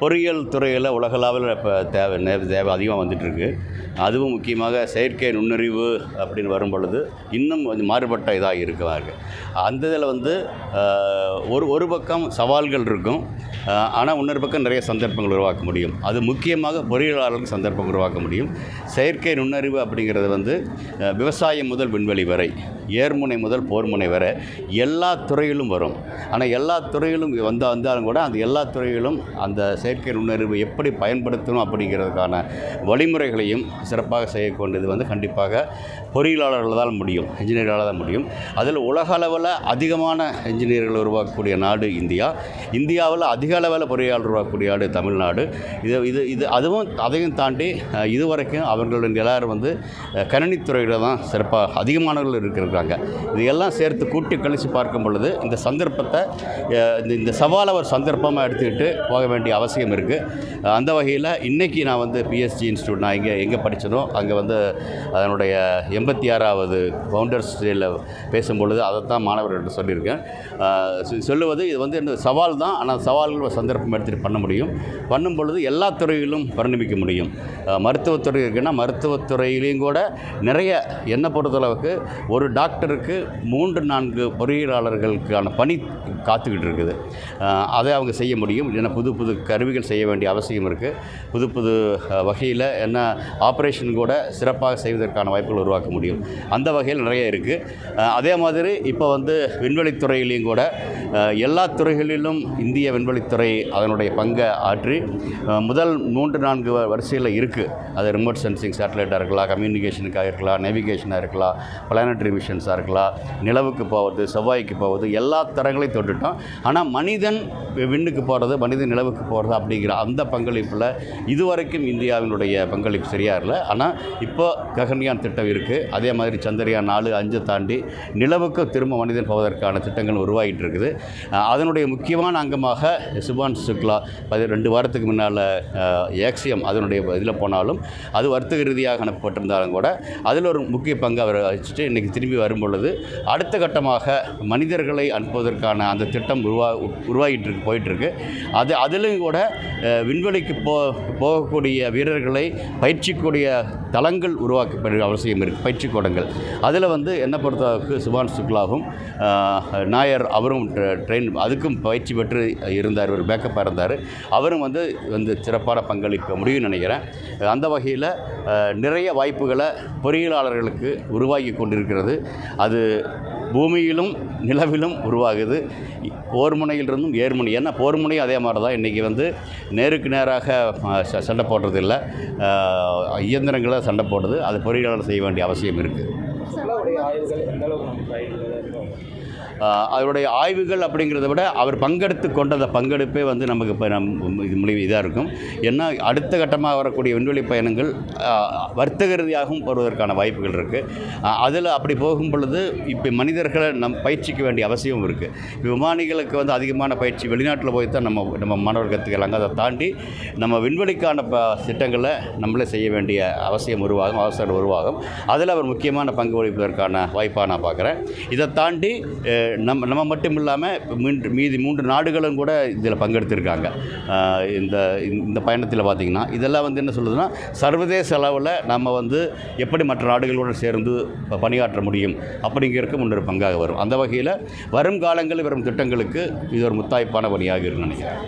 பொறியியல் துறையில் உலகளவில் இப்போ தேவை அதிகமாக வந்துட்டுருக்கு. அதுவும் முக்கியமாக செயற்கை நுண்ணறிவு அப்படின்னு வரும் பொழுது இன்னும் கொஞ்சம் மாறுபட்ட இதாக இருக்குவாங்க. அந்த இதில் வந்து ஒரு பக்கம் சவால்கள் இருக்கும், ஆனால் இன்னொரு பக்கம் நிறைய சந்தர்ப்பங்கள் உருவாக்க முடியும். அது முக்கியமாக பொறியியலாளர்களுக்கு சந்தர்ப்பம் உருவாக்க முடியும். செயற்கை நுண்ணறிவு அப்படிங்கிறது வந்து விவசாயம் முதல் விண்வெளி வரை, ஏர்முனை முதல் போர்முனை வரை எல்லா துறையிலும் வரும். ஆனால் எல்லா துறையிலும் வந்தாலும் கூட அந்த எல்லா துறையிலும் அந்த செயற்கை நுண்ணறிவு எப்படி பயன்படுத்தணும் அப்படிங்கிறதுக்கான வழிமுறைகளையும் சிறப்பாக செய்யக்கூடியது வந்து கண்டிப்பாக பொறியியலாளர்கள் தான் முடியும், இன்ஜினியர்களால் தான் முடியும். அதில் உலக அளவில் அதிகமான இன்ஜினியர்கள் உருவாக்கக்கூடிய நாடு இந்தியா. இந்தியாவில் அதிக அளவில் பொறியாளர் உருவாக்கக்கூடிய நாடு தமிழ்நாடு. அதையும் தாண்டி இதுவரைக்கும் அவர்களுடைய எல்லாரும் வந்து கணினித்துறையில் தான் சிறப்பாக அதிகமானவர்கள் இருக்கிறாங்க. இதையெல்லாம் சேர்த்து கூட்டி கழித்து பார்க்கும் பொழுது இந்த சந்தர்ப்பத்தை இந்த சவாலை ஒரு சந்தர்ப்பமாக எடுத்துக்கிட்டு போக வேண்டிய அவசியம் இருக்குது. அந்த வகையில் இன்றைக்கி நான் வந்து பிஎஸ்ஜி இன்ஸ்டியூட் நான் எங்கே படித்தனோ அங்கே வந்து அதனுடைய 86வது ஃபவுண்டர்ஸ் டேயில் பேசும்பொழுது அதைத்தான் மாணவர்கள்ட்ட சொல்லியிருக்கேன். சொல்லுவது இது வந்து இந்த சவால் தான், ஆனால் சவால்கள் ஒரு சந்தர்ப்பம் எடுத்துகிட்டு பண்ண முடியும். பண்ணும் பொழுது எல்லா துறையிலும் பரிணமிக்க முடியும். மருத்துவத்துறை இருக்குன்னா மருத்துவத்துறையிலையும் கூட நிறைய என்னை பொறுத்தளவுக்கு ஒரு டாக்டருக்கு 3-4 பொறியியலாளர்களுக்கான பணி காத்துக்கிட்டு இருக்குது. அதை அவங்க செய்ய முடியும். ஏன்னா புது புது கருவிகள் செய்ய வேண்டிய அவசியம் இருக்குது. புது புது வகையில் என்ன ஆப்ரேஷன் கூட சிறப்பாக செய்வதற்கான வாய்ப்புகள் உருவாக்க முடியும். அந்த வகையில் நிறைய இருக்குது. அதே மாதிரி இப்போ வந்து விண்வெளித்துறையிலையும் கூட எல்லா துறைகளிலும் இந்திய விண்வெளித்துறை அதனுடைய பங்கை ஆற்றி முதல் 3-4 வரிசையில் இருக்குது. அது ரிமோட் சென்சிங் சேட்டலைட்டாக இருக்கலாம், கம்யூனிகேஷனுக்காக இருக்கலாம், நேவிகேஷனாக இருக்கலாம், பிளானட்டரி மிஷன்ஸாக இருக்கலாம், நிலவுக்கு போவது, செவ்வாய்க்கு போவது, எல்லா தரங்களையும் தொட்டுட்டோம். ஆனால் மனிதன் விண்ணுக்கு போகிறது, மனிதன் நிலவுக்கு போகிறது அப்படிங்கிற அந்த பங்களிப்பில் இதுவரைக்கும் இந்தியாவினுடைய பங்களிப்பு சரியாக இல்லை. ஆனால் இப்போ ககன்யான் திட்டம் இருக்குது. அதே மாதிரி சந்திரயான் 4-5 தாண்டி நிலவுக்கு திரும்ப மனிதன் போவதற்கான திட்டங்கள் உருவாகிட்டு இருக்குது. அதனுடைய முக்கியமான அங்கமாக சுபான்ஷு சுக்லா 2 வாரத்துக்கு முன்னால் ஏக்சியம் அதனுடைய இதில் போனாலும் அது வர்த்தக ரீதியாக அனுப்பப்பட்டிருந்தாலும் கூட அதில் ஒரு முக்கிய பங்கு அவர் வச்சுட்டு இன்றைக்கி திரும்பி வரும் பொழுது அடுத்த கட்டமாக மனிதர்களை அனுப்புவதற்கான அந்த திட்டம் உருவாகிட்டு போயிட்டுருக்கு. அதிலும் கூட விண்வெளிக்கு போகக்கூடிய வீரர்களை பயிற்சிக்கூடிய தளங்கள் உருவாக்கப்பட அவசியம் இருக்குது, பயிற்சி கூடங்கள். அதில் வந்து என்னை பொறுத்தளவுக்கு சுபான்ஷு சுக்லாவும் நாயர் அவரும் அதுக்கும் பயிற்சி பெற்று இருந்தார், ஒரு பேக்கப்பாக இருந்தார். அவரும் வந்து சிறப்பான பங்களிக்க முடியும்னு நினைக்கிறேன். அந்த வகையில் நிறைய வாய்ப்புகளை பொறியியலாளர்களுக்கு உருவாகி கொண்டிருக்கிறது. அது பூமியிலும் நிலவிலும் உருவாகுது. போர்முனையிலிருந்தும் ஏர்முனை, ஏன்னா போர்முனையும் அதே மாதிரி தான். இன்றைக்கி வந்து நேருக்கு நேராக சண்டை போடுறது இல்லை, இயந்திரங்களை சண்டை போடுறது. அது பொறியியலாளர் செய்ய வேண்டிய அவசியம் இருக்குது. அவருடைய ஆய்வுகள் அப்படிங்கிறத விட அவர் பங்கெடுத்து கொண்ட பங்கெடுப்பே வந்து நமக்கு இப்போ இது முடிவு இதாக இருக்கும். ஏன்னா அடுத்த கட்டமாக வரக்கூடிய விண்வெளி பயணங்கள் வர்த்தக ரீதியாகவும் போவதற்கான வாய்ப்புகள் இருக்குது. அதில் அப்படி போகும் பொழுது இப்போ மனிதர்களை பயிற்சிக்க வேண்டிய அவசியம் இருக்குது. விமானிகளுக்கு வந்து அதிகமான பயிற்சி வெளிநாட்டில் போய் தான் நம்ம மாணவர்கள் கற்றுக்கலாங்க. அதை தாண்டி நம்ம விண்வெளிக்கான திட்டங்களை நம்மளே செய்ய வேண்டிய அவசியம் உருவாகும். அதில் அவர் முக்கியமான பங்கு வகிப்பதற்கான வாய்ப்பாக நான் பார்க்குறேன். இதை தாண்டி நம்ம மட்டும் இல்லாமல் மீதி 3 நாடுகளும் கூட இதில் பங்கெடுத்திருக்காங்க. இந்த பயணத்தில் பார்த்திங்கன்னா இதெல்லாம் வந்து என்ன சொல்லுதுன்னா, சர்வதேச அளவில் நம்ம வந்து எப்படி மற்ற நாடுகளோடு சேர்ந்து பணியாற்ற முடியும் அப்படிங்கிறதுக்கு முன்னொரு பங்காக வரும். அந்த வகையில் வரும் காலங்களில் வரும் திட்டங்களுக்கு இது ஒரு முத்தாய்ப்பான பணியாக இருக்குன்னு நினைக்கிறேன்.